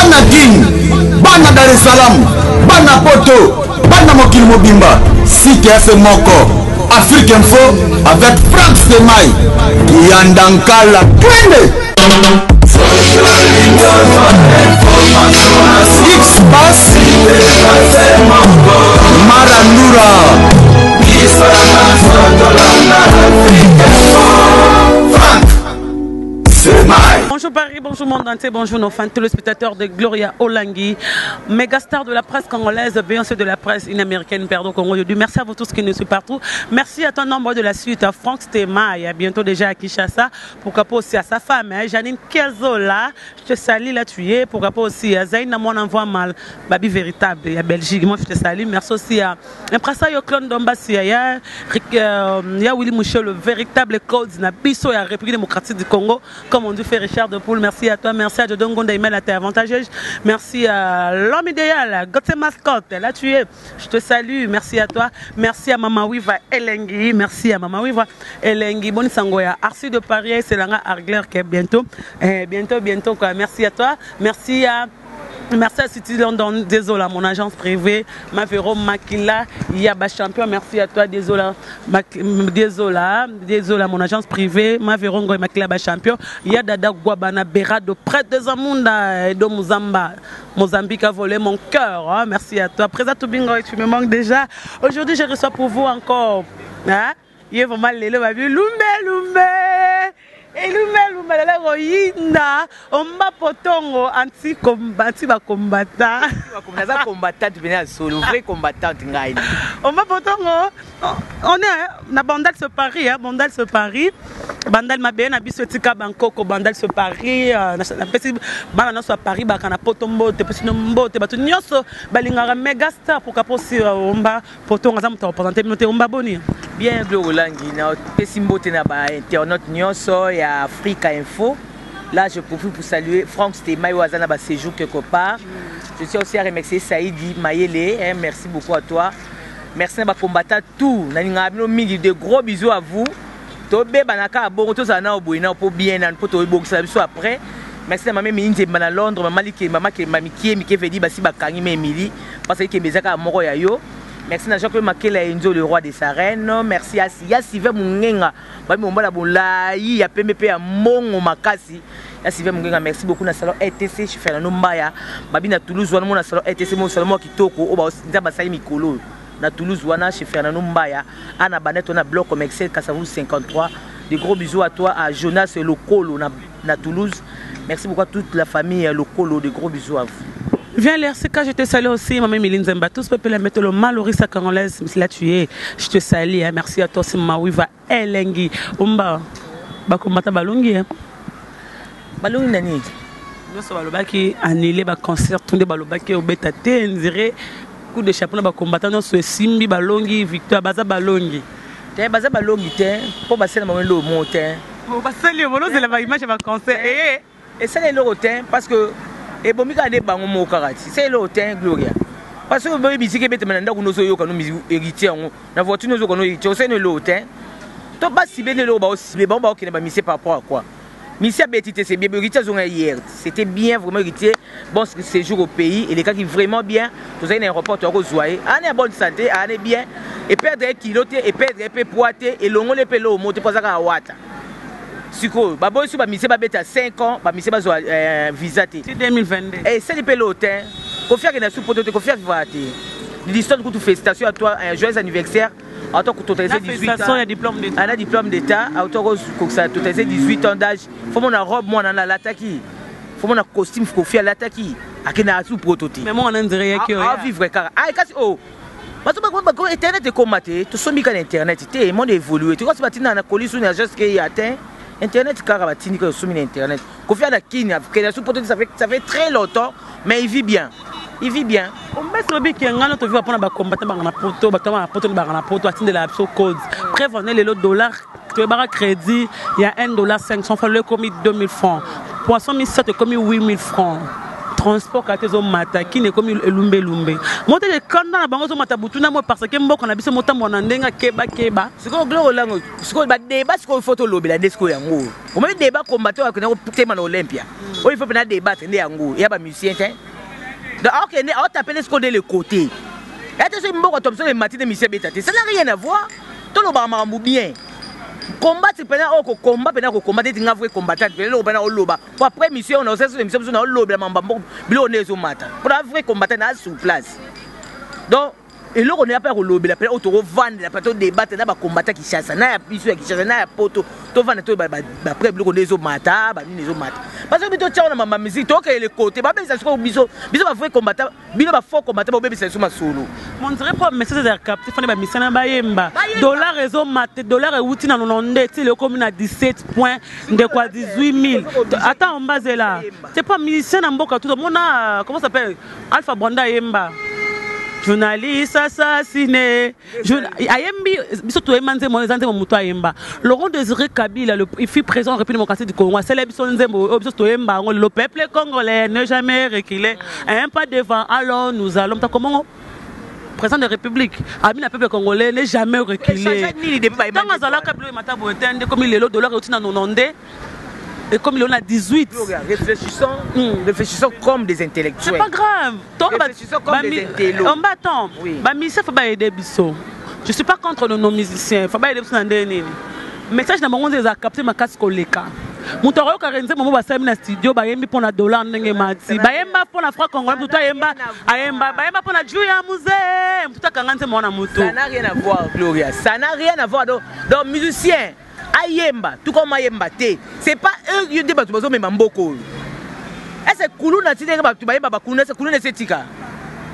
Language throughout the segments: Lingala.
bana Guine, bana Dar es Salaam, bana Poto, bana Mokil Mobimba, site F Moko, Afrique Info avec Franck Stemai, Yandankala, Twende. X-Bass, Marandura. Bonjour Paris, bonjour monde entier, bonjour nos fans téléspectateurs de Gloria Olangi, méga star de la presse congolaise, Beyoncé de la presse une-américaine, perdant Congo aujourd'hui. Merci à vous tous qui nous suivent partout. Merci à ton nombre de la suite, à Franck Stemai, à bientôt déjà à Kinshasa, pourquoi pas aussi à sa femme, Janine Kezola, je te salue là tu es, pourquoi pas aussi à Zayn, mon envoi mal, Babi véritable, il y a Belgique, moi je te salue. Merci aussi à Impressa Clone Dombassi, il y a Willy Mouchel, le véritable code, Nabiso, il y a République démocratique du Congo, comme on dit fait Richard de Poule, merci à toi, merci à Jodon Gonda Email à tes avantageuse, merci à l'homme idéal, Gauthier Mascotte, là tu es, je te salue, merci à toi, merci à Mama Wiva Elengi, merci à Mama Wiva Elengi, Boni Sangoya, Arsu de Paris, c'est l'anga Argler qui est bientôt, bientôt quoi, merci à toi, merci à City London, désolé mon agence privée, Mavero Makila, Yaba Champion, merci à toi, désolé mon agence privée, Mavero Ngoy Makila Champion, Yadada Guabana Bera de près de Zamunda et de Mozambique a volé mon cœur, hein? Merci à toi. Présent Bingo, tu me manques déjà. Aujourd'hui, je reçois pour vous encore, hein? Il est vraiment l'élo, Lumbe. Elumelu malala royinda omba potongo anti combattant naza combattant venir solo vrai combattant ngai omba potongo on est na Bandal se Paris Bandal se Paris Bandal mabe na biso tika Bangkok Bandal se Paris na pesi bana na so Paris ba kana potombo te pesi no mbote batu nyoso balingara mega star pour kaposi omba potongo za mto représenter minote omba boni bien Glorangi na pesi mbote na ba internaute nyoso ya Africa Info. Là, je profite pour saluer Franck Stemai Ouazana ba séjour quelque part. Je tiens aussi à remercier Saïdi Mayele. Merci beaucoup à toi. Merci à ma combattant tout. De gros bisous à vous. Tobé banaka bon to sana oboina pour bien pour to boxer après. Merci à ma mère à Londres, maman qui veut dire basi bakangi mais Emily parce que bezaka moko ya yo. Merci à Jacques Makela Enzo, le roi des arènes. Merci à Sive Mungenga. Il y a PMP à Mongo Makasi. Sive Mungenga, merci beaucoup. Dans le salon ETC, je fais la Nombaya. Babi na Toulouse, on a salon ETC, mon salon qui toko. Oba Basai Mikolo. Na Toulouse, on je fais la Nombaya. Anna Banet, on a bloc comme Excel, Kassavou 53. Des gros bisous à toi, à Jonas et Locolo, na Toulouse. Merci beaucoup à toute la famille Locolo. Des gros bisous à vous. Viens l'RCK, je te salue aussi, maman Miline Zemba. Tous peuvent la mettre le mal au risque à congolaise, mais là tu es. Je te salue, hein. Merci à toi, c'est ma Wiva Elengi. Umba, bakomata balongi. Balongi nani? Nous sommes balobaki annulé ba concert, tout le balobaki au beta té, on dirait coup de chapeau na bakombatant non sur Simbi balongi, Victor Baza balongi. Té Baza balongi té, pour passer na moment le monté. Pour passer le moment c'est la image de concert. Et ça les lorotin parce que et bon, mika de bango mo karati. C'est l'autin Gloria. Parce que boy musique bete mananda kuno so yo kanu musique héritier on. Na voiture nous kanu héritier, c'est l'autin. To ba si bene lo ba aussi ba ba okene ba misi par rapport à quoi. Misi betité c'est bien héritier zonga hier. C'était bien vraiment héritier. Bon séjour au pays et les cas qui vraiment bien. Tous un aéroport to zoyer. Ane bonne santé, ane bien et perdre kiloté et perdre peu poité et longo le pelo monter pour ça ka wata. Siko, babo isu ba mise ba beta 5 ans, ba mise ba zo visa té. C'est 2022. Et c'est le pelotin. Confia que na sous pote confia vivati. L'histoire que tu félicitations à toi, un joyeux anniversaire. À toi que tu as 18 ans. Il y a diplôme d'état. Un diplôme d'état, à toi que ça tu as 18 ans d'âge. Faut mon robe moi dans l'attaque. Faut mon costume confia l'attaque. À que na sous prototype. Mais moi on dirait que à vivre car. Ah kasi oh. Parce que internet est combatté, tout sombi kan internet, le monde évolue. Tu vois ce matin na colis sur na juste qu'il atteint. Internet carabatini que sur internet. Kofi à la Kine, ça fait très longtemps, mais il vit bien. Il vit bien. On met sur le bic qui est un autre vie pour nous combattre dans poto, dans poto, atteindre la code. Prévenez les lots dollars, tu as crédit, il y a $1 500 francs, le commis 2000 francs. Poisson 1700 commis 8000 francs. transport katezo mata qui ne comme lumbe monte le kanda na bango zo mata butuna mo parce que mboko na biso mota mona ndenga keba siko gloro lango siko ba débat siko photo lobela desiko yango o même débat combattant wa kuna tema na Olympia o il faut na débat ndé yango ya ba musicien hein donc OK ne on t'appelle ce qu'on est le côté et tu sais mboko tom so le matin de musicien betate ça n'a rien à voir to lo ba marambu bien combattre pendant au combat pendant au combattre tu ngavwe combattant pendant pendant au loba pour après mission on a aussi mission na loba mamba bilo nezo mata pour la vraie combattant na sur place donc et là on est pas au loba la auto vendre la plateau débattre na ba combattant qui chasse na ya biso qui chasse na ya poto to vendre to ba après bilo nezo mata ba nezo mata parce que bito tchao na mama musique to que le côté ba besa ko biso ba vrai combattant bilo ba faux combattant ba besa sur ma solo mon dirait pas mais ça c'est capté fane ba misana ba yemba dollar réseau maté dollar et outil na 92 ti le commune à 17 points de quoi 18 000 attends on base là c'est pas musicien na mboka tout mon a comment ça s'appelle Alpha Branda yemba journaliste assassiné ayembi biso to emanze mo ezanze mo muto ayemba Laurent Désiré Kabila il fut présent en République démocratique du Congo c'est biso nzembo biso to yemba le peuple congolais ne jamais reculer un pas devant alors nous allons comment président de la République ami le peuple congolais ne jamais reculer dans azala kabilo matabo etende comme il est le dollar est na 92 et comme il en a 18. Réfléchissons comme des intellectuels. C'est pas grave. Réfléchissons comme des intellectuels. On va attendre. Il faut pas aider Bisso. Je ne suis pas contre nos musiciens. Il faut pas aider Bisso. Mais ça, je n'ai pas capté ma casse collègue. Moutaro Karenze Momo Basem na studio bayembi pour la dollar ndenge mati. Bayemba pour la franc congolais tout ayemba ayemba bayemba pour la Julia Musée. Tout kanganze mona moto. Ça n'a rien à voir Gloria. Ça n'a rien à voir donc musiciens ayemba tout comme ayemba c'est pas eux qui débat bazo même mboko. Est-ce que kuluna tidenge ba bayemba ba kuluna c'est kuluna setika.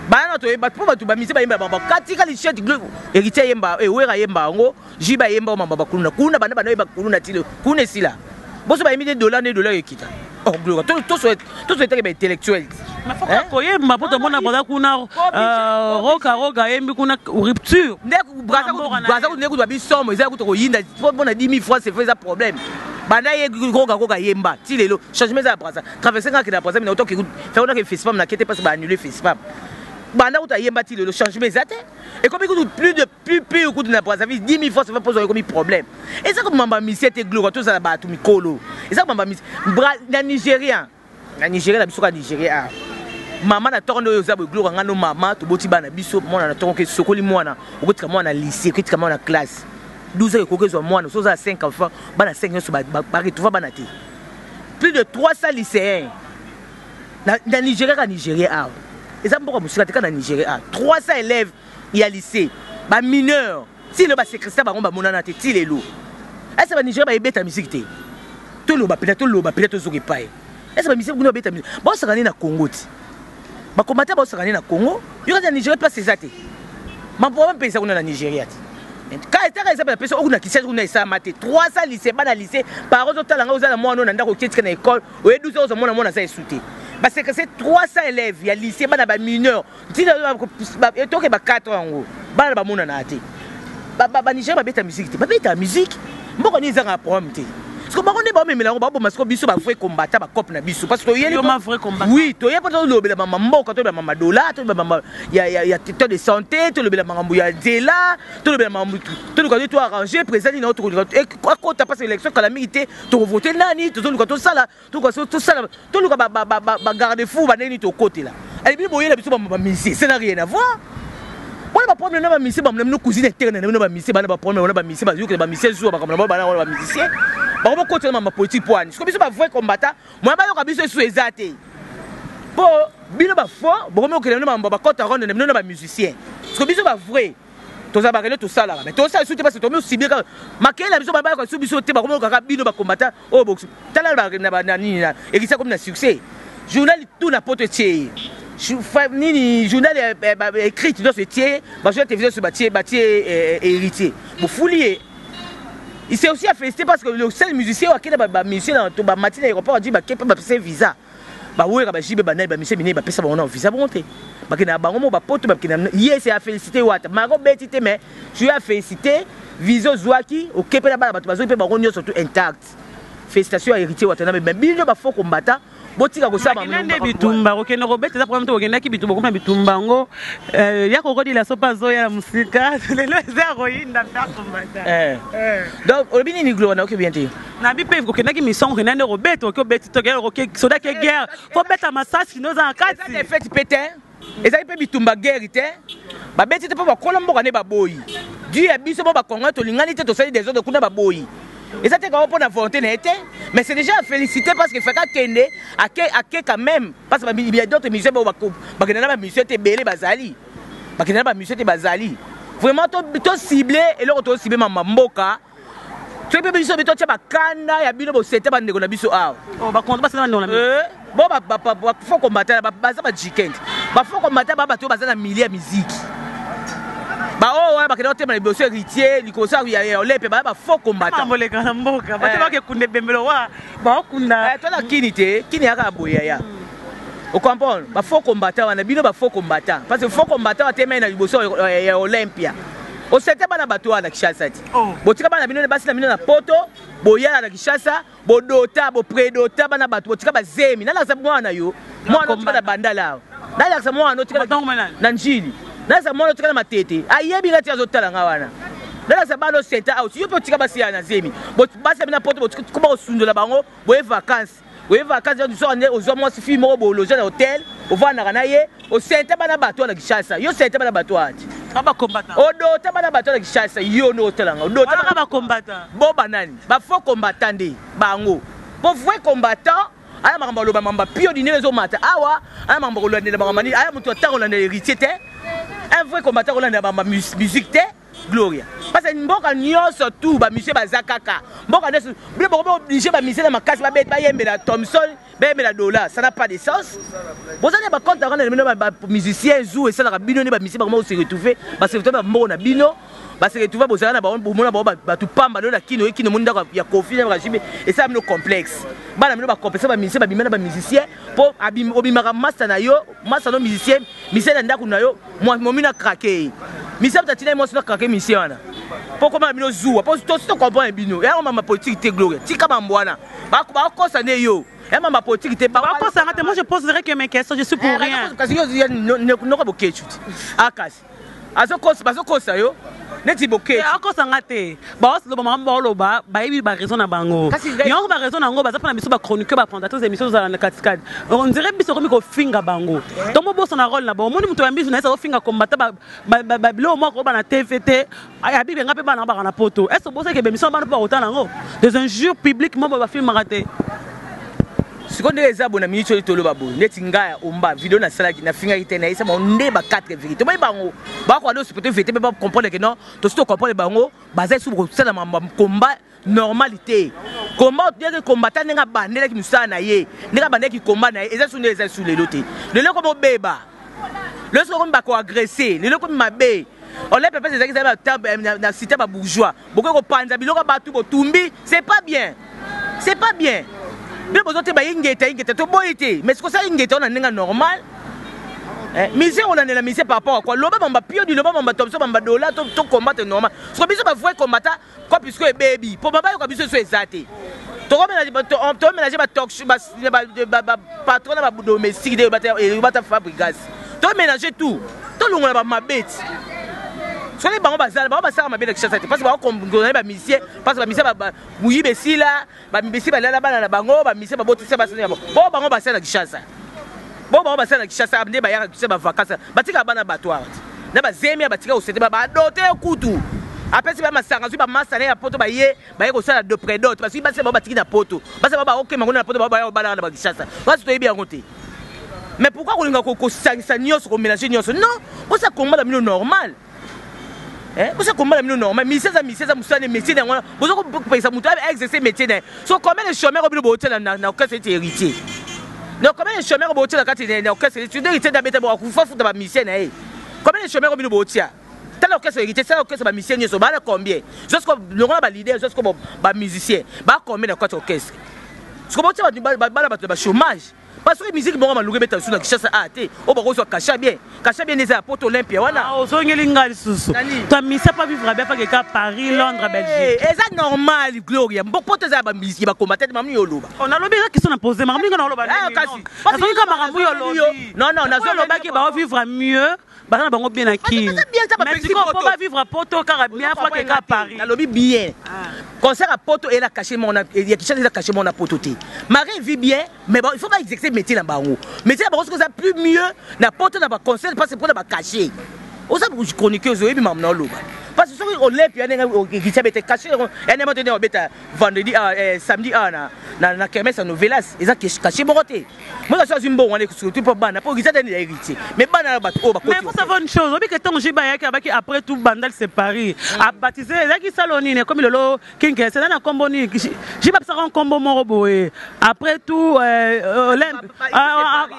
Bana to yemba pour ba to ba misi bayemba ba katika li shit glue héritier yemba e wera yemba ngo jiba yemba mamba ba kuluna kuna bana bana yemba kuluna tilo kuna sila. Bon, ça va $1 $2 et quitte. Oh, gloire. Tout ce est intellectuel. Mais faut que tu aies ma pote, mon abonné, kuna roga, yembi kuna rupture. Braza, vous avez somme, vous avez tout yinda. Faut bon à 10 000 francs, c'est fait ça problème. Bana ye roga yemba. Si les lots, changement ça braza. Traverser quand il a braza, mais autant que faire on a fait FacePam, n'a qu'était pas ça annuler FacePam. Bana ou ta yemba ti le changement ça. Et comme il plus au coup de la braza, 10 000 francs, ça va poser comme problème. Et ça comme mamba mission te gloire tout ça ba tout mikolo. Et ça mamba mission na Nigérien. Na Nigeria la biso ka Nigeria. Maman na tourne aux abos gloire ngano maman to boti bana biso mona na tourne ke sokoli mwana. Okotika mwana lycée, okotika mwana classe. 12 ans ko mwana so za 5 enfants, bana 5 ans ba retrouver bana te. Plus de 300 lycéens. Na Nigeria ka Nigeria. Et ça mboka musika te ka na Nigeria. 300 élèves il y a lycée. Ba mineurs. Si le ba secrétaire ba ngomba monana te ti lelo. Est-ce que Nigeria va ébêter la musique? Tout le peut-être aux oreilles. Est-ce que la musique va ébêter la musique? Bon, ça va aller dans le Congo. Ma combattant va se rendre dans le Congo. Il y a des Nigériens pas ces athées. Ma problème c'est qu'on a la Nigeria. Quand il y a des personnes qui sont dans les maths, 300 lycées, pas lycée, par exemple, il y a des gens qui sont dans l'école, il y a 12 ans, il y a des gens qui parce que c'est 300 élèves, il y a lycée, il y a des mineurs. Il y a 4 ans, il y a des gens qui Nigeria va ébêter la musique. Va ébêter la musique. Mboko ni zanga problème te. Parce que mboko ne ba memela ba parce que biso ba vrai combattant ba cop na biso parce que yeli ma vrai combattant. Oui, to yeba to lobela mama mboko to mama dola to mama ya secteur de santé to lobela mama ya dela to lobela mama to luka to arranger président na to et quoi ta passe élection calamité to voter nani to luka to sala to luka ba garde fou ba neni to côté là. Et puis boyela biso ba misi, ça n'a rien à voir. On va prendre nos musiciens, nos cousines internes, nos musiciens, on va prendre nos musiciens, parce que nos musiciens jouent comme nos musiciens. On va continuer ma politique pour nous. Comme ils sont vrais combattants, moi je vais bien sur les athées. Bon, bien ba fort, bon moi que nos ba compte rond nos musiciens. Parce que ils sont vrais. Tous abarrés tout ça là, mais tout ça surtout parce que tout aussi bien marqué la biso ba ba sur biso te ba comme ka bino ba combattant au box. Tala ba na ni et qui ça comme na succès. Journal tout na pote tier. Ni journal écrit dans ce tiers, ma télévision sur bâtier héritier. Vous fouliez. Il s'est aussi félicité parce que le seul musicien qui a musicien dans le matin aéroport a dit qu'il peut passer visa. Bah oui, bah j'ai banal, bah monsieur Miné, bah pesa bon visa bonté. Bah qui n'a pas bon bah pote bah qui n'a hier c'est à féliciter Watt. Maro betité mais je lui ai félicité Viso Zouaki au Kepe là-bas bah tu vas peut bah on surtout intact. Félicitations à héritier Watt mais bien bah faux combattant. botika kosala nende bitumba okende kobeta eza problème to okendaki bitumba okoma bitumba ngo ya kokodila so pa zoya ya musika lelo eza koyinda mpe akombata donc olobi nini Gloria na oke bien te na bi pe okendaki mission okendande kobeta okobeti tokende soda ke guerre fo beta masasi no za kati eza defete pe te ezali mpe bitumba guerre te babeti te mpo bakola mboka nde baboyi du ya biso mpo bakongo tolingani te tosali desordre kuna baboyi eza te kao mpo na volonté na ye te mais c'est déjà à féliciter parce que faka kende ake quand même parce que il y a d'autres musiciens bakende na bamusicien te ebele bazali bakende na bamusicien te bazali vraiment to ciblé eloko to ciblé mboka to mpe biso beto tia bakanda ya bino bosete bandeko na biso awa bakonto basala bandeko na biso bon fo combattre baza bajikende bafo combattre babato baza na milieu ya miziki oyo bakende otema liboso héritier likoso ya olepe baya faux combattant moleka na mboka bato bakekunda ebembelo wa baokunda tona kini te kini yaka boya ya ocomprendre bafaux combattant wana bino bafaux combattant parce que faux combattant atema na liboso ya Olympia osete bana bato wana Kinshasa ti botika bana bino basi na bino na poto boya na Kinshasa bodota bopredota bana bato botika bazemi nana sa mwana yo mwana otika na bandala nana sa mwana otika na njili nasa mwana otika na matete ayebi ngati azotala nga wana nasa bano senta out yo pe otika basi ya na zemi basi na poto botika osundola bango boye vacances du soir ozwa mwasi fille moko bologe na hotel ovandaka na ye osenta bana bato na Kinshasa yo senta bana bato ati abakombata odota bana bato na Kinshasa yo no otalanga odota abakombata bo banani ba faux combattant de bango bo vrai combattant aya makambo loba mamba pio dinero zo mata awa aya makambo lolandela makambo ni aya mutu atako lolandela héritier te un vrai combattant lolandela makambo musique te Gloria parce que mboka nyonso tout ba musicien bazakaka mboka nyonso bile boko obligé ba musicien na makasi ba bet ba yembela Thompson ba yembela dollar ça n'a pas de sens bozana ba compte rendre bino ba musicien zou et ça la bino ne ba musicien ba comment se retrouver ba se retrouver ba mboka na bino ba se retrouver bozana na ba mona ba tu pamba na kino munda ya kofi na régime et ça no complexe bana bino ba compenser ba musicien ba bimena ba musicien po obimaka master na yo master no musicien ndako na yo mo mina craquer Misa tatina mo sina kake misi wana. Poko bino zuwa, po to comprendre bino. Ya mama politique te Gloria. Tika bambwana. Ba kosa ne yo. Ya mama politique te ba kosa ngate moi je poserai que mes questions, je suis pour rien. Kasi yo no ka bokechuti. Akasi. Azokosa yo. Neti bokechu. Akosa ngate. Ba oslo ba mamba loba, ba yebi ba raison na bango. Yo ba raison na ngo baza pa na biso ba chroniqueur ba présentateur des émissions za na katikadi. On dirait biso comme ko finga bango. Tomo boso na rôle na ba. Moni muto ya biso na ça finga combattre ba bilo mo ko ba na TVT. Aya bibe ngape ba na ba na poto. Est-ce boso ke émission ba na pas autant nango. Des injures publiques mo ba film raté. Seconde eza bona minute tolo babo neti ngaya omba vidéo na salaki na finga kitena isa mo ndeba 4 vérité moi bango ba ko ado supporter vérité ba comprendre que non to sto comprendre bango bazai sous ko sala combat normalité combat de combattant nga bandela ki musana na ye nga bandela ki combat na eza sous les lotés le loko mo beba le so ko ba ko agresser le loko mabe on les peuple ezaki na cité ba bourgeois boko ko panza biloko ba tu botumbi c'est pas bien bien bozote ba ingeta to boyite mais ce que ça ingeta on a ninga normal mise on a la mise par rapport à quoi loba mamba pio di loba mamba Thompson mamba dollar to combattre normal ce que biso ba vrai combattant quoi puisque baby pour baba ko biso so ezate to mélanger ba talk show ba patron ba domestique de bata fabrigas to mélanger tout to longola ba mabeti so les bango bazala ma belle Kinshasa parce que ba comprendre ba musicien parce que ba musicien ba muyibe sila ba mbesi ba lala bana na bango ba musicien ba botisa ba sala bo bango ba sala Kinshasa bo bango ba sala Kinshasa nde ba yaka Kinshasa ba vacances batika bana batwa na ba zemi batika osete ba dote kutu après ba masanga ba masana ya poto ba ye ko sala de près d'autres parce que ba se ba batiki na poto ba se ba OK mango na poto ba bana na ba Kinshasa ba se to yebi yango te mais pourquoi ko linga ko sangisa nyonso ko mélanger nyonso non ko ça combat la mino normal vous savez comment nous normal mais ça musane métier dans vous avez payé ça mutu exercer métier dans so combien de chômeurs au bureau hôtel na aucun c'est héritier donc combien de chômeurs au hôtel na kati na aucun c'est tu héritier d'habiter ba ku fa futa ba mission na combien de chômeurs au bureau hôtel tala aucun c'est héritier ça aucun c'est ba mission nyoso ba combien jusqu'au le ba leader jusqu'au ba musicien ba combien na kati orchestre ce que ba chômage parce que musique bongo maluke beta suna kishasa ate o bako so kasha bien neza Porto Olympia wana o so ngeli ngali susu toi misa pas vivre bien pas que Paris Londres Belgique et ça normal Gloria Porto za ba musique ba combattre mamni yoloba on a lobi qui sont imposés mamni ngana loba kasi parce que makambo yolobi non nazo loba ki ba vivre mieux bana bango bien na kin mais tu ko pas vivre à Porto car bien fois que Paris na lobi bien concert à Porto et la caché mon il y a quelque chose caché mon Porto té Marie vit bien mais bon il faut pas exercer métier là bango métier parce que ça plus mieux na Porto na ba concert parce que pour na ba caché on ça pour chroniqueuse et même na loba parce que on Olympia qui s'est caché et n'a pas beta vendredi samedi na kermesse à Novelas ils a caché mon côté moi je suis un bon on est surtout pour bana pour qu'ils aient héritier mais bana ba o ba mais faut savoir une chose obi que tant jiba yaki après tout bandal séparé a baptisé là qui saloni comme le lo king c'est dans combo ni jiba ça un combo mon boé après tout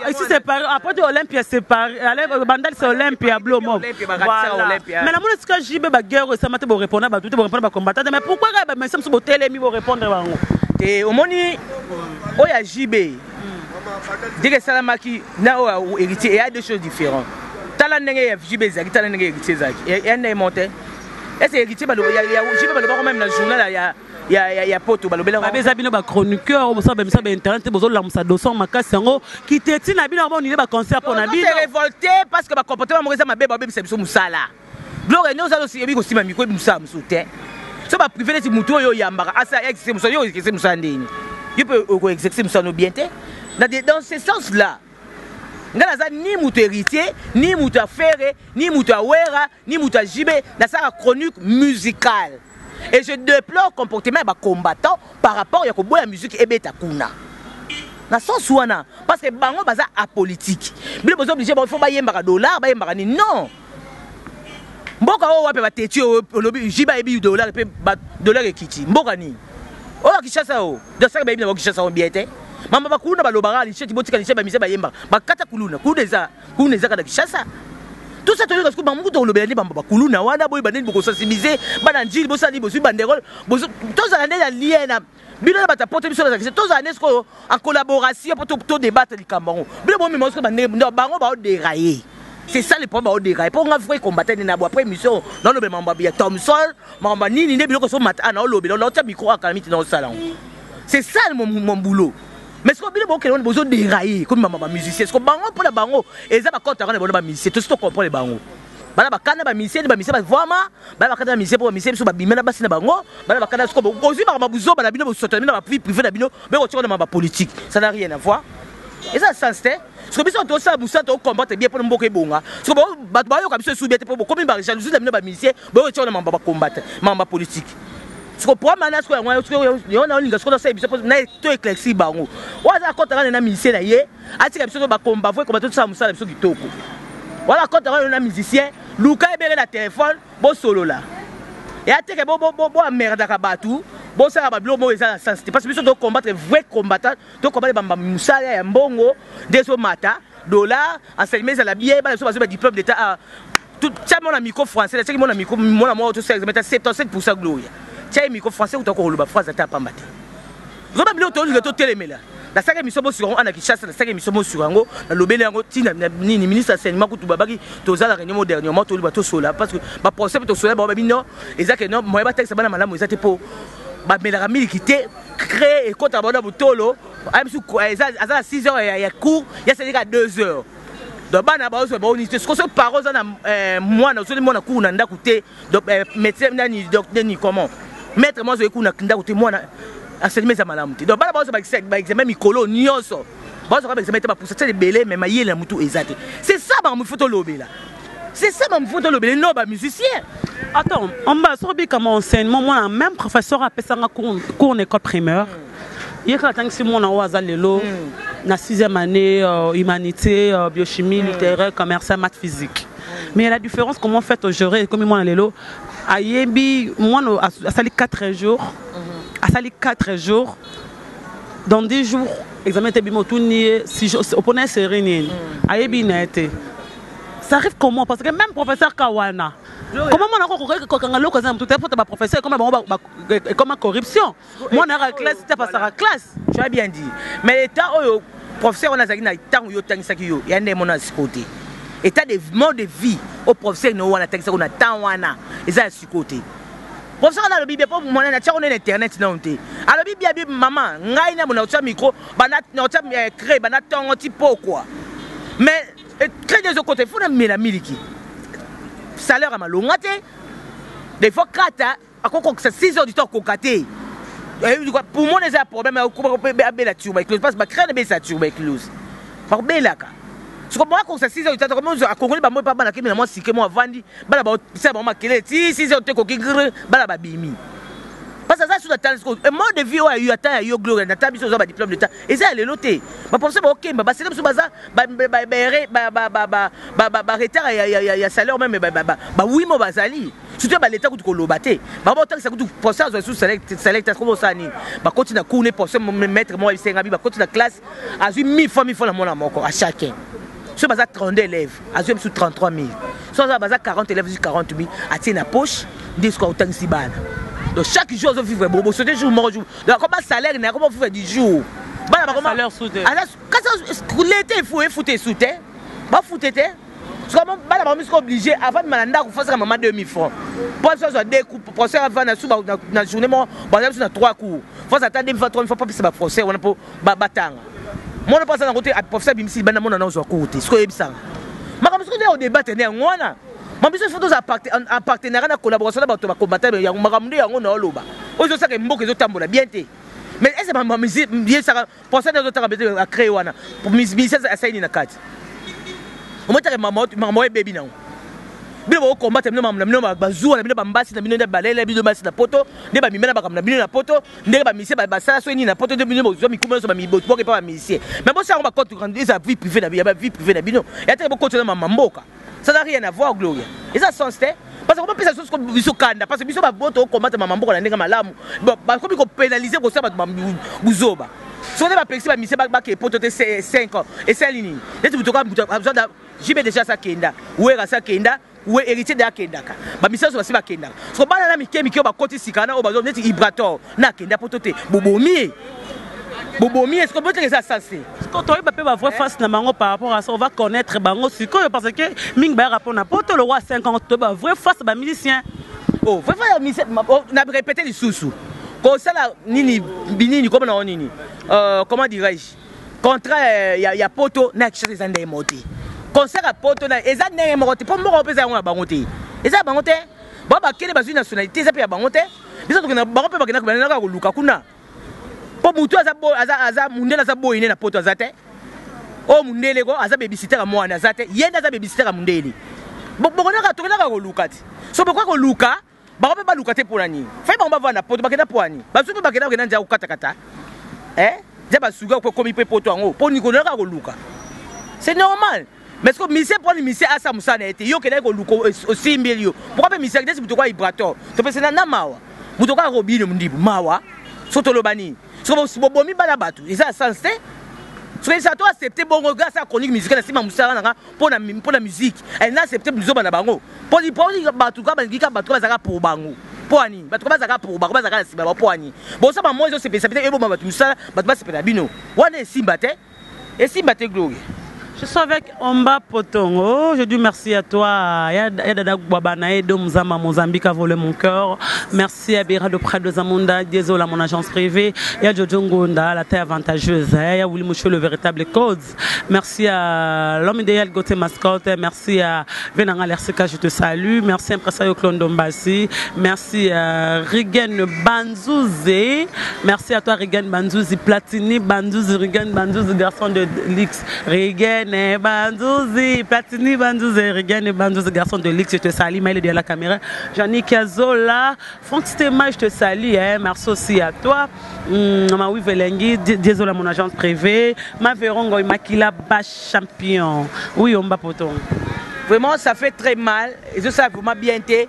ici séparé après tout Olympia séparé bandal c'est Olympia blomo voilà mais la monde ce que jiba ba guerre ça m'a te répondre ba tout te répondre ba combattant mais pourquoi mais ça me sur télé mi répondre bango et au moni oya jibe dès que salamaki na o héritier il y a deux choses différentes tala ndenge ya jibe zaki tala ndenge héritier zaki et un est monté est ce héritier ba ya jibe ba le même na journal ya poto ba lobela ba bezabino ba chroniqueur bo ça ba internet bozo lamsa doson makasi ngo ki teti na bino ba ni ba concert pour na bino révolté parce que ba comportement mo za mabe ba bebisa biso musala gloire ne oza aussi ebi ko sima miko musa musute so ba privé ti mutu yo yambaka asa exercer musa yo exercer musa ndeni yo peut ko exercer musa no bien té dans ce sens là ngana za ni mutu héritier ni mutu affaire ni mutu awera ni mutu ajibe na sa chronique musicale et je déplore comportement ba combattant par rapport à ko boya musique ebeta kuna na sens wana parce que bango baza apolitique bile bozo obligé il faut ba yembaka dollar ba yembaka ni non mboka o wape bateti o lobi jiba ebi dollar pe dollar ekiti mboka ni o akishasa o de ça ba ebi na akishasa o biete mama bakuna balobara licheti botika licheba mise ba yemba bakata kuluna kuneza ka kishasa tout ça to parce que bamuku to lobela ni bamba kuluna wana boy baneni boko sensibiliser bana njili bosali bosu banderole bosu to za ndela liena bino na bata porte biso na zakise to za nesko en collaboration pour to débattre likambango bino bo memo que bango ba dérailler. C'est ça le problème au dérailler. Pour nga vrai combattre na bo après mission non le mamba bia Thomson mamba nini ne biloko so mata na lobela na micro à calamité dans le salon. C'est ça mon boulot. Mais ce que vous avez besoin de dérailler comme maman musicien, ce que bango pour la bango, et ça va compter avec les musiciens, tout ce que comprend les bango. Bala bakana ba musicien, vraiment, bala bakana musicien pour musicien sur ba bimena ba sina bango, bala bakana ce que aussi ba mabuzo ba bino soto na ba vie privée na bino, mais on tire na ba politique, ça n'a rien à voir. Et ça sens té, ce que biso to ça busa to combattre bien pour mboka ebonga. Ce que ba yo ka biso soubiete pour comme ba jalousie na bino ba musicien, ba on tire na ba combattre, mamba politique. Ce que pour mana ce que on a une gasco ça biso na to éclairci bango waza kotanga na musicien na ye atika biso ba combat voi combattre tout ça musala biso kitoko wala kotanga na musicien luka ebere na téléphone bo solo là et ateke bo merde ka batu bo ça ba bilo mo eza sens parce que biso to combattre vrai combattant to combattre bamba musala ya mbongo deso mata dollar enseignement la billet ba so ba diplôme d'état tout ça mon micro français c'est mon micro moi tout ça 77% gloria. Tiens, micro français ou t'as encore le bas phrase à ta pambate. Vous avez oublié de téléméla. La saga mission sur on a qui chasse la saga mission sur Ango, la lobé Ango, ni ministre enseignement que tu babaki, tu as la réunion dernièrement, tu vas sola parce que ma procès pour sola, non, et ça que non, moi, texte à madame, vous êtes pour mais la ramille qui était créé et quand tu as abordé Tolo, à 6 heures, il y a cours, il y a c'est à 2 heures. Donc, bana ba so ba ce que ce parole na moi na so na cours na ndakuté donc médecin ni docteur ni comment maître moi je kuna kinda kuti mwana enseignement za malamu ti donc bala ba so ba examen mikolo nyonso ba so ba examen te ba pour ça belé mais ma yele mutu ezate c'est ça ba mu photo lobela c'est ça ba mu photo lobela non ba musicien attends on va so bi comme enseignement moi même professeur a pesanga cours en école primaire il y a tant que si mon awaza lelo na 6e année humanité biochimie littéraire commerce maths physique mais la différence comment fait aujourd'hui comme moi lelo ayembi moi a sali 4 jours a sali 4 jours dans 10 jours examen te bimo tourner 6 jours opponent sérénine ayembi na été ça arrive comment parce que même professeur Kawana comment on a quand le cause tout est pour professeur comment corruption moi na classe c'était pas ça classe tu as bien dit mais l'état professeur on a zaki na tango yo tangisaki yo ya ndemo na sikote état de mode de vie au professeur no wana tangisaki na temps wana eza sikote professeur na le bible pour mona na tchako na internet na onte alors bible maman ngai na mona otsa micro bana otsa créer bana tongo ti pourquoi mais très des autres côtés faut na mela miliki salaire à malonga te des fois kata akoko 6 heures du temps kokate pour moi les problème à la tuberculose parce que craindre bien ça tuberculose par belaka ce que moi quand ça 6 heures du temps comment à congolais ba moi pas bana kimi na moi sike moi vandi bana ba ça ba makele ti 6 heures te ko kingre bana ba bimi parce que ça sur la table et moi de vie ouais ata yo gloire na tabiso za ba diplôme d'état et ça les noter ba penser ba OK ba c'est même baza ba retard ya salaire même ba oui mo bazali surtout ba l'état ko lobate ba ba tant que ça ko penser sous select comme ça ni ba continue à couler pour se mettre moi 5 abi ba continue la classe à 1000 fois la mon moko à chacun sur baza 32 élèves à sur 33 000 sur baza 40 élèves sur 40 000 à tirer la poche disco autant si bana. Donc chaque jour, je vivre bon, c'est des jours, mon jour. Donc comment salaire, comment vous faites du jour? Salaire soudé. Quand l'été, il faut foutre sous terre. Pas foutre terre. Parce que je suis obligé, avant de m'en aller, faire maman 2000 francs. Pour ça, je découpe, pour ça, avant la journée, je suis 3 coups. Il faut attendre 2 fois, 3 fois, pas plus de français, on a pour battre. Moi, je passe à côté, à professeur Bimsi, ben mon annonce au côté. Ce que je sais. Mais comme je au débat, je suis en partenariat en collaboration avec les combattants. Il y a un maramoué en Oloba. Aujourd'hui, ça que Mbok est au tambour bien. Mais est-ce que ma musique, bien ça, pour ça, nous avons à créer wana pour ministère à saigner na carte. Au moins, tu maman et bébé non. Bien au combat, tu as bazou, tu as bambassi, tu as balai, tu as bambassi na poto, tu as bimena bakam na bimena na poto, tu as bambassi basa soigner na poto, tu as bimena mi kuma so mi botbo pas ministère. Mais bon ça on va continuer sa vie privée na vie privée na bino. Et tu as beaucoup de maman mboka. Ça n'a rien à voir, Gloria. Et ça, c'est parce qu'on peut penser que nous sommes candidats. Parce que nous sommes au combat de maman pour la nègre malamu. Comme ils ont pénalisé pour ça, nous sommes. Si on est pas flexible, nous sommes qui est pour 5 ans. Et c'est l'ini. Et tu as besoin de. J'y vais déjà ça Kenda. Où est ça Kenda? Où est héritier de la Kenda? Ma mission c'est pas Kenda. Ce que banana mi kemi qui va côté sikana au bazar net Ibrator. Na Kenda pour toter. Bobomi. Bobomi, est-ce qu'on peut dire ça sensé? Quand on va voir face na mango par rapport à ça, on va connaître bango siko parce que ming ba rapport na poto le roi 50 ba vrai face ba musicien. Oh, vrai musicien, on a répété les sous-sous. Comme ça là nini binini comme na nini. Comment dirais-je? Contrat il y a poto na quelque chose en monté. Concert à poto na eza na monté pour moi on peut ça on a bangoté. Eza bangoté. Ba ba kele ba une nationalité ça peut bangoté. Biso to na bango pe ba na ko luka kuna. Po mutu aza mundele aza boyine na poto azate o mundele ko aza babysitter ka mwana azate yenda aza babysitter ka mundele bokona ka tokela ka luka ti so bokwa ko luka ba ko ba luka te polani fa ba va na poto ba kena poani ba supe ba kena nja ukata kata je ba suga ko komi pe poto ango po ni ko na ka luka c'est normal mais ce que monsieur pour monsieur asa musana été yo kena ko luka aussi milio pourquoi pas monsieur desi muto kwa Ibrator to pese na mawa muto kwa robine mundibu mawa soto lobani. Si vous avez battu, ils ont sensé. Si vous avez accepté bon regard sa chronique musicale, c'est ma moussara pour la musique. Elle n'a accepté plus de bango. Pour les battu, pour bango. Pour Annie, battu pour bango, pour Annie. Bon, ça, moi, je sais pas, ça peut être bon, battu, ça, battu, c'est pas bino. On est Simbate, et Simbate Glory. Je suis avec Omba Potongo. Je dis merci à toi. Yadada Gwabanae de Mozambique a volé mon cœur. Merci à Bira de Près de Zamunda, désolé à mon agence privée. Y'a Jojo Ngonda, la terre avantageuse. Y'a Willy Mouchou, le véritable cause. Merci à l'homme idéal Gauthier Mascotte. Merci à Venanga Lersika, je te salue. Merci à Impresario Klondombasi. Merci à Rigen Banzouzi. Merci à toi Rigen Banzouzi. Platini Banzouzi, Rigen Banzouzi, garçon de Lix. Rigen Banzouzi, Platini Banzouzi, Rigen Banzouzi, garçon de Lix, je te salue. Maël de la caméra. Jannick Azola, Franck Stéma, je te salue. Merci aussi à toi. Maoui Velengi, désolé à mon agence privée. Ma Vérongo, Makila, Bache champion. Oui, Omba Poton. Vraiment, ça fait très mal. Et je sais vraiment bien été.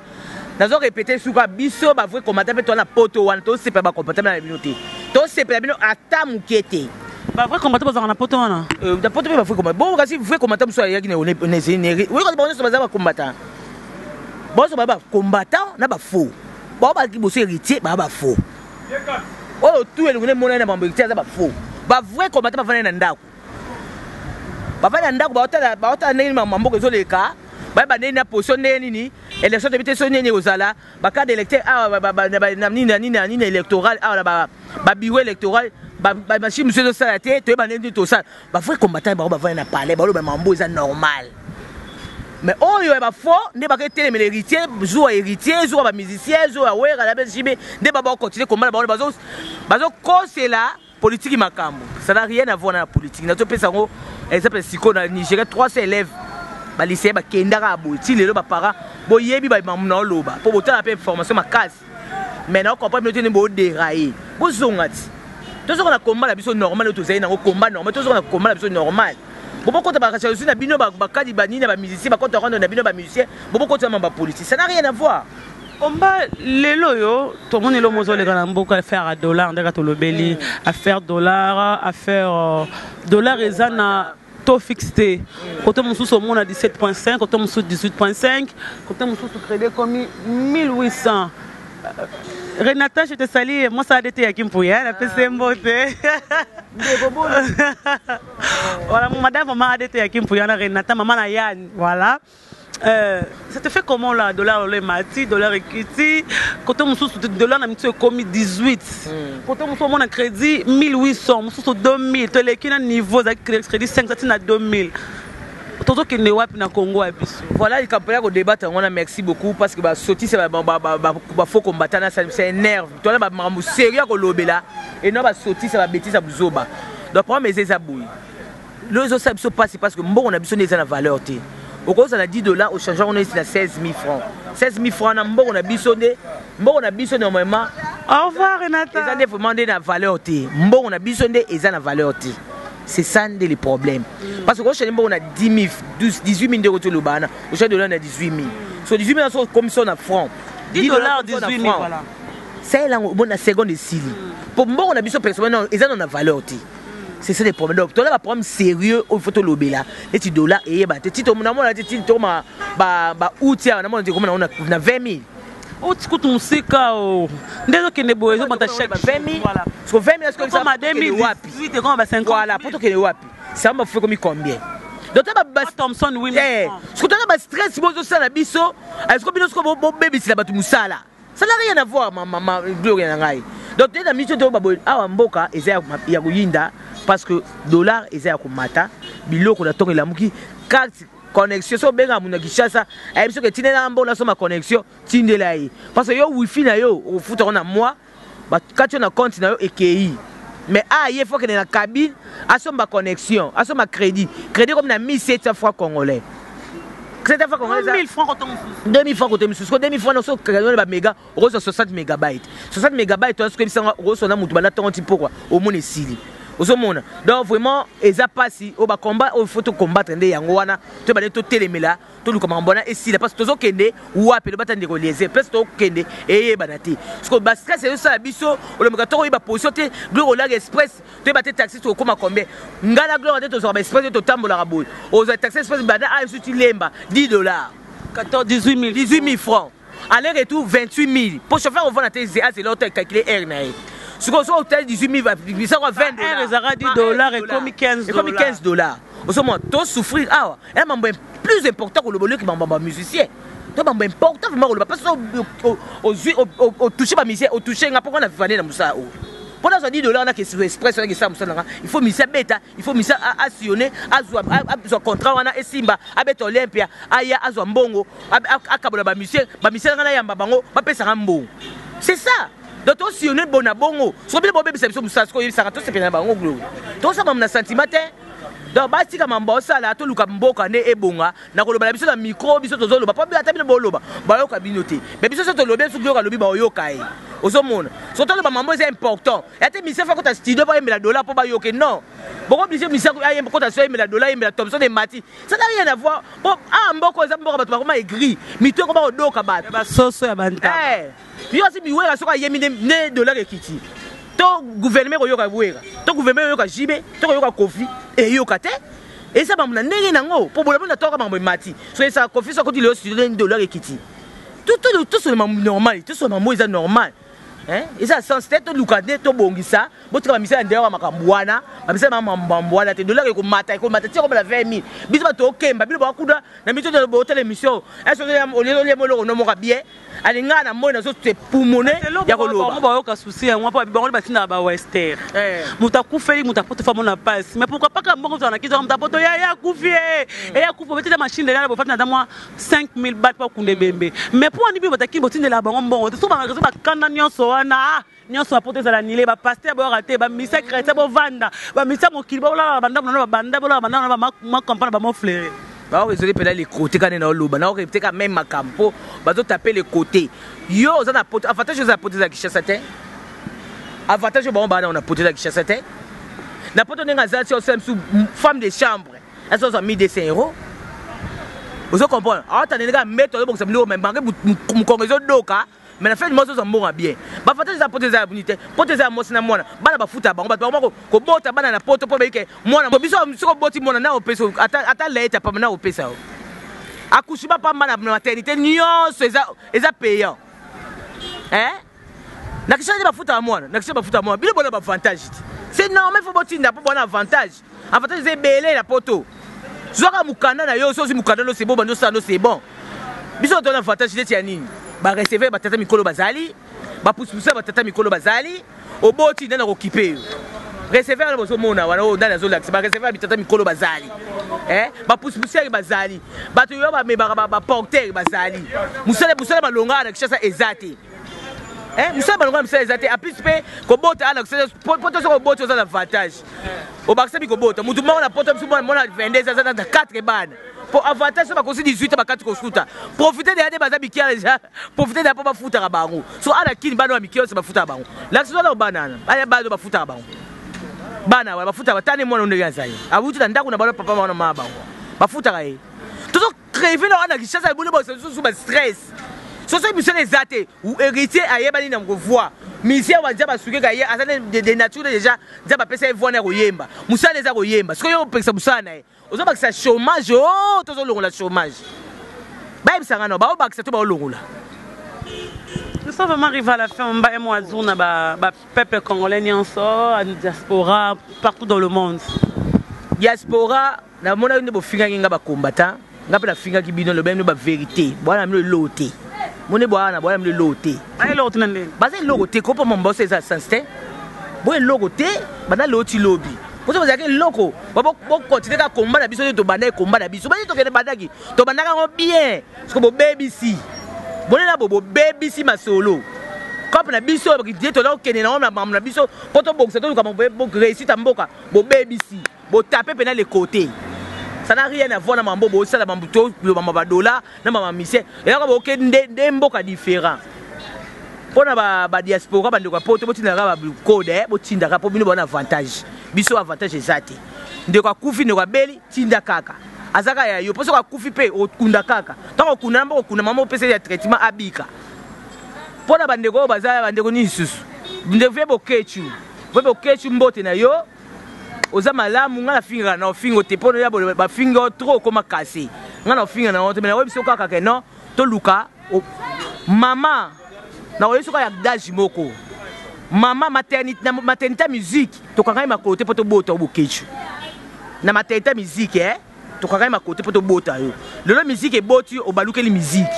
Nous avons répété sur quoi biso ba vrai commentaire mais toi na poto wan to c'est pas ba commentaire na communauté. To c'est pas bien ata mukete. Ba vrai commentaire ba na poto wana. Da poto ba vrai commentaire. Bon kasi vrai commentaire so ya ki ne oui quand bon so ba combattant. Bon so ba combattant na ba faux. Bon ba ki bosso héritier ba faux. Oh tout le monde mona na ba héritier ba faux. Ba vrai commentaire ba vana na ndako. Papa nanda baota nini mambo que zoleka. Ba nini na position nini élection de bitation nini ozala ba carte d'électeur nini électoral ba bureau électoral ba machine monsieur de salaté to ba nini to ça ba vrai combattant ba va na parler ba lo ba mambo ça normal. Mais oh yo ba faux ne ba que télé héritier jour héritier jour ba musicien jour awera la BJB ne ba continuer combat ba bazo cause là politique makambo ça n'a rien à voir dans la politique na to pesa ngo exemple siko na Nigeria 300 élèves ba lycée ba kendaka aboti lelo ba para bo yebi ba mamuna loba po botala pe formation makasi mais na comprendre mais tene bo dérailler bo zongati to zo na combat la biso normal to zai na combat normal to zo na combat la biso normal bo ko ta ba kasi na bino ba kadi ba nini ba musicien ba ko ta rendre na bino ba musicien bo ko ta mamba politique ça n'a rien à voir. Combat lelo yo tout le monde le mozo le grand mboka faire à dollar ndaka to lobeli à faire dollar à faire dollar ezana taux fixé. Côté mon sous au monde à 17.5, côté mon sous 18.5, côté mon sous crédit comme 1800. Renata, je te salue. Moi, ça a été à Kimpouya, la PC Mbote. Voilà, mon madame, maman a été à Kimpouya, Renata, maman a Yann. Voilà. Ça te fait comment là? Dollar le mati, dollar equity. Côté mon sous dollar n'a mis comme 18. Côté mon sous mon crédit 1800, mon sous 2000. Tu les qui na niveau de crédit 5 ça na 2000. Toto qui ne wapi na Congo abiso. Voilà les campagnes qu'on débat on a merci beaucoup parce que ba sorti c'est ba faux combattant c'est nerve. Tu as ba mamou sérieux ko lobela et non ba sorti c'est ba bêtise à buzoba. Donc pour mes ezabouy. Les autres ça passe parce que bon on a besoin des valeur té. Au cause on a $10 au changeant on est à 16 000 francs. 16 000 francs on a bisonné normalement. Au revoir Renata. Les années vraiment de la valeur té. On a bisonné et ça la valeur té. C'est ça les problèmes. Parce que quand on a 10 000, 18 000 d'euros le bana, au change de on a 18 000. Sur 18 000 sont comme ça on a francs. $10 18 000 voilà. C'est là on a seconde de Sili. Pour moi on a besoin personnellement et ça on a valeur té. C'est ça les problèmes. Donc, tu as un problème sérieux au photo lobela. Les $10 et bah, tu as un petit Thomas, outil, on a 20 000. Oh, tu coûtes mon séca. Dès que tu es beau, tu as chèque 20 000. Voilà. Parce que 20 000, c'est comme ça. 2018, tu as 50 000. Voilà, pour toi, tu es wapi. Ça m'a fait comme combien? Donc, tu as un Thompson, oui. Parce que tu as un stress, si tu as un bisso, est-ce que tu as un bébé, c'est là-bas, ça n'a rien à voir, maman, Gloria. Donc, tu as un mission de Mboka, et il y a Yinda. Parce que dollar est à combattre, biloko na tonga la muki carte connexion so benga muna kishasa ay biso ke tinela mbona so ma connexion tindela yi parce que yo wifi na yo au futa na moi ba kati na compte na yo EKI mais il faut que na cabine aso ma connexion aso ma crédit comme na 1700 francs congolais. 2000 francs quand on 2000 francs quand on me 2000 francs sur ba méga on 60 mégabytes 60 mégabytes on se na mutu bana tonti pourquoi au monde sili. Donc vraiment, ils ont passé au combat, il faut combattre des yangoana, tu vas te télémela, tu le commandes et si la passe tous au Kende ou à le bâton de relier, presque au Kende et banati. Ce que Basca c'est ça la biso, le mégaton il va positionner, Gloire Express, tu vas te taxer sur comment combien. Ngala Gloire de ton express de tambo la raboule. Aux taxes express bana a su lemba $10. 14 18 000 francs. Aller retour 28 000. Pour chauffeur on va la TCA c'est l'autre calculer R naï. Ce qu'on a au 18 000, ça va $20. $10 et comme $15. Au moment où tu souffrir, elle m'a plus important que le bonheur qui m'a musicien. Tu m'a important parce que au toucher ma musicien, au toucher, on a fait Moussa. Pour ça $10 on a que sur express il faut miser bêta, il faut miser assionner, azwa contrat on a Simba, abet Olympia, aya azwa mbongo, akabola ba musicien ngana yamba bango, ba pesa mbongo. C'est ça. Donc si on est bon à bongo, so bien bobé c'est ça ko yisa to c'est bien bango glo. To ça mam na sentiment donc basi kama mbosa la to luka mboka ne ebonga na ko loba biso na micro biso to zoloba pa bi ata bi boloba ba yo ka binoté mais biso to lobe su gloka lobi ba yo kai ozomona so to loba mambo c'est important et te mise fa ko ta studio ba $1 pour ba yo ke non boko biso mise ko ayem ko ta so $1 Thompson et Mati ça n'a rien à voir bon mboko za mboko ba ba écrit mito ko ba odoka ba soso ya banta puis aussi biwera soka yemi ne $1 ekiti to gouvernement ko yoka buera to gouvernement yoka jibe to yoka kofi et yoka te et ça ba mna ndenge nango pour bola na toka mambo Mati so ça kofi so ko di le $1 ekiti tout c'est normal tout c'est normal Et ça sens tête lucade to bongisa botika ba misa ndero makambwana ba misa mambwana te dollar ko mata ko la 20000 biso ba to kemba bilo ba kuda na mito de hotel émission est-ce que on les molo no mo ka bien alinga na mona so te pulmoner ya ko loba ba yoka souci moi pas ba ba tina ba western muta kufeli muta poto fa mona passe mais pourquoi pas ka mbongo na kiza muta poto ya kufie et ya kufu betela machine de la bo fa na moi 5000 baht pa kunde bembe mais pour ni bi botaki botine la bango mbongo so ba raison ba kanda nyonso wana nyonso apote za la nile ba pasteur ba raté ba misa chrétien ba vanda ba misa mokili ba la banda ba banda ba ma campagne ba mo fleurir ba résoudre peut les côtés quand na loba na peut être même makampo ba zo taper les côtés yo za na pote avantage za pote za Kinshasa te avantage ba on ba na pote za Kinshasa te na pote nga za sous femme de chambre elles sont 1200 €. Vous comprenez? Alors tu as mettre le bon samedi même banque mu congrès doka mais la fin du mois ça mbonga bien ba fata za pote za unité pote za mosi na mwana bana ba futa bango ba ko bota bana na poto po beke mwana biso ko boti mwana na opeso ata leta pa na opesa akushiba pa bana na maternité nyonso eza payant na kisha ba futa mwana na kisha ba futa mwana bilo bona ba avantage c'est normal faut boti na po bona avantage c'est belé la poto zoka mukanda na yo so si mukanda no c'est bon bando ça no c'est bon biso to na avantage de nini ba recevoir ba tata mikolo bazali ba pousse ba tata mikolo bazali oboti ndana ko kipe recevoir na bozo mona wana o ndana zo lax ba recevoir ba tata mikolo bazali ba pousse bazali ba to yo ba me ba porter bazali musala ba longa na kishasa ezate musala ba longa musala ezate a plus pe ko bota ana poto so ko bota za avantage o ba ksabi ko bota mutu mona poto mona 22 za 4 bana pour avantage ba kosi 18 ba 4 ko skuta profiter de ade baza bikia déjà profiter de ba futa ka bango so ana kini bana wa mikio se ba futa bango la so la banana aya bado ba futa bango bana wa ba futa batane mwana ndo yanza yi abuti na ndako na bana papa wana ma bango ba futa ka yi toto crever na ana kishasa bule ba so ba stress so so mission ezate ou héritier ayeba ni na ko voir mission wa jaba suke ka ye asane de nature déjà jaba pesa evona ko yemba musana eza ko yemba so yo pesa musana yi ozo bakisa chômage tozo longola chômage ba ibisanga no ba obakisa to ba longola. Nous sommes vraiment arrivés à la fin. On va moi zona ba peuple congolais nyonso en diaspora partout dans le monde. Diaspora na mona ne bo finga nginga ba combattant ngapa na finga ki bino le même ba vérité bwana mle loté mone bwana mle loté ay loté nan len ba se loté ko pa mombo se za sanste bo loté bana loti lobby vous avez dit loko bo continuer ka combat na biso to banda combat na biso ba to ke bandaki to bandaka ngo bien parce que bo baby si bonela bo baby si masolo comme na biso ba ki to na kene na biso poto boxe to ka bo réussite mboka bo baby si bo taper pena les côtés ça n'a rien à voir na mambo bo ça la mambo to mama ba dollar na mama mise et là bo ke mboka différent pona ba diaspora ba ndeko poto botinda ka ba code botinda ka po bino bona avantage biso avantage ezate ndeko akufi ndeko beli tinda kaka azaka ya yo poso akufi pe okunda kaka tant okunda mbo okunda mama opesa ya traitement abika pona ba ndeko bazaya ba ndeko ni susu ndevye bo kechu mbote na yo oza malamu ngana finga na ofingo te pona ya ba finga trop comme cassé ngana ofinga na ote mais na webiso kaka ke non to luka mama na oyeso ka ya daji moko mama maternité musique to kanga ma côté poto bota obukechu na maternité musique to kanga ma côté poto bota yo lelo musique e boti obalukeli musique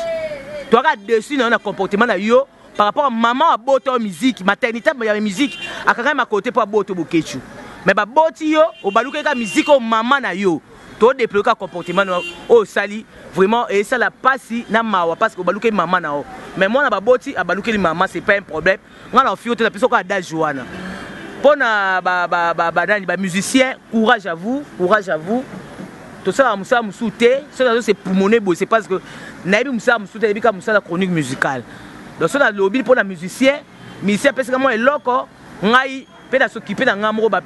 to ka dessus na comportement na yo par rapport à maman a bota musique maternité ya musique akanga ma côté po bota obukechu mais ba boti yo obalukeli ka musique o mama na yo to déployer comportement o sali vraiment et ça la passe na mawa parce que obalukeli mama na o mais moi na ba boti abalukeli mama c'est pas un problème ngana ofio te na piso ka da joana pona ba musicien courage à vous tout ça musa musute ça c'est pulmoner bo c'est parce que naibi musa musute ebi ka musa la chronique musicale donc ça na lobby pona musicien pesa ka mo eloko ngai pe na s'occuper na ngamro ba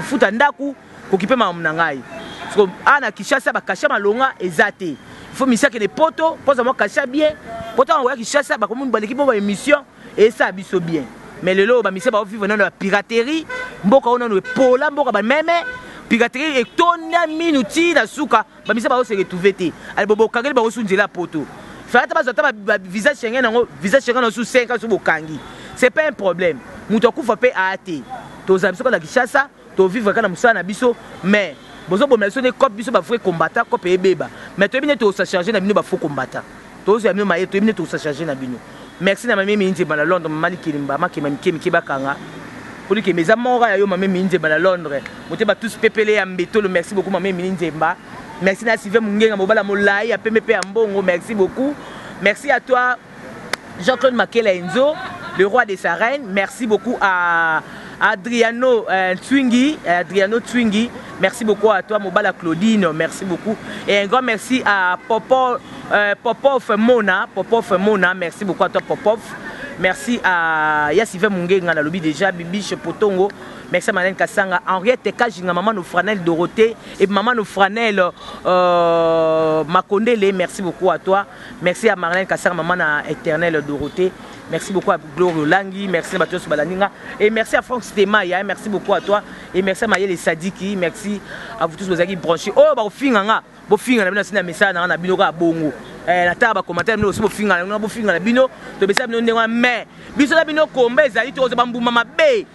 futa ndaku occuper ma na ngai parce que ana Kinshasa ba kasha malonga ezate il faut musicien que les potos pose moi kasha bien poto on voit Kinshasa ba comme ba l'équipe ba émission et ça biso bien mais le lot ba musicien ba vivre dans la piraterie mboka ona no pola mboka ba meme piraterie et tonna minuti na suka ba musicien ba se retrouver te ale bobo kangeli ba osunjela poto fata ba zota ba visa Schengen nango visa Schengen no su 5 ans su bokangi c'est pas un problème. Moutoukou faut pas arrêter. Tous amis sont à Kinshasa, tous vivent quand nous sommes à Bisso, mais besoin de mentionner cop Bisso va faire combattre, cop et béba. Mais tu es bien tous à charger na bino va faut combattre. Tous amis maïe, tu es bien tous à charger na bino. Merci na mamie minje bana Londres, maman Kilimba, ma qui bakanga. Pour dire que mes amours à yo mamie minje bana Londres. Moté ba tous pépélé à Mbeto, merci beaucoup mamie minje mba. Merci na Sylvain Mungenga mobala molai à PMP Ambongo, merci beaucoup. Merci à toi Jean-Claude Makela Enzo, le roi des arènes. Merci beaucoup à Adriano Twingi. Merci beaucoup à toi Mobala Claudine. Merci beaucoup. Et un grand merci à Popov Mona. Merci beaucoup à toi Popov. Merci à Yassive Mungenga na lobby déjà Bibiche Potongo. Merci à Madeleine Kassanga, Henriette Kajinga, maman nous Franel Dorothée et maman nous Franel Makondele. Merci beaucoup à toi. Merci à Marlène Kassanga, maman éternelle Dorothée. Merci beaucoup à Gloria Olangi, merci à Mathieu Balaninga et merci à Franck Stemaya, merci beaucoup à toi et merci à Maëlle Sadiki, merci à vous tous vos amis branchés. Oh bah au finanga, beau finga na bino message na bino ka bongo. Na taba commentaire nous aussi beau finga na bino, to besa bino ndenga mais biso na bino komba ezali to bambuma mabe.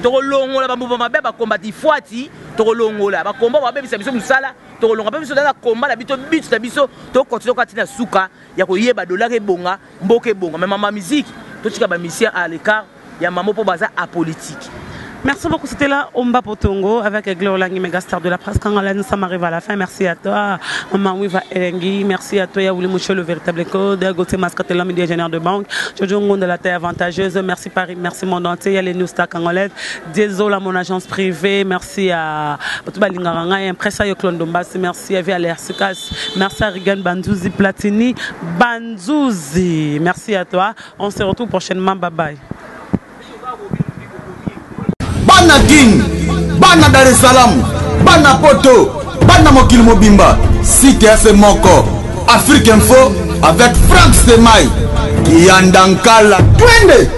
To longola bambuma mabe ba kombati fwati, to longola ba komba ba bebisa biso musala, to longola ba biso na komba la bito bit na biso to continuer ka tina suka ya ko yeba dollar ebonga, mboke bonga mais mama musique tout ce qui est mission à l'écart, il y a maman pour baser à politique. Merci beaucoup, c'était là Omba Potongo avec Gloria Olangi, mégastar de la presse. Quand ça m'arrive à la fin, merci à toi, Maman Wiva Elengi, merci à toi, Yaouli Moucho, le véritable code, Gauthier Mascotte, l'homme ingénieur de banque, Jojo Ngon de la terre avantageuse, merci Paris, merci monde entier, il y a les news stars congolaises, désolé à mon agence privée, merci à Batuba Lingaranga et Impressa Yoklon Dombas, merci à Via Lersikas, merci à Rigan Banzouzi Platini, Banzouzi, merci à toi, on se retrouve prochainement, bye bye. Bana King, Bana Dar es Salaam, Bana Poto, Bana Mokil Mobimba, CTF Moko, Afrique Info avec Franck Stemai, Kiandankala, Twende.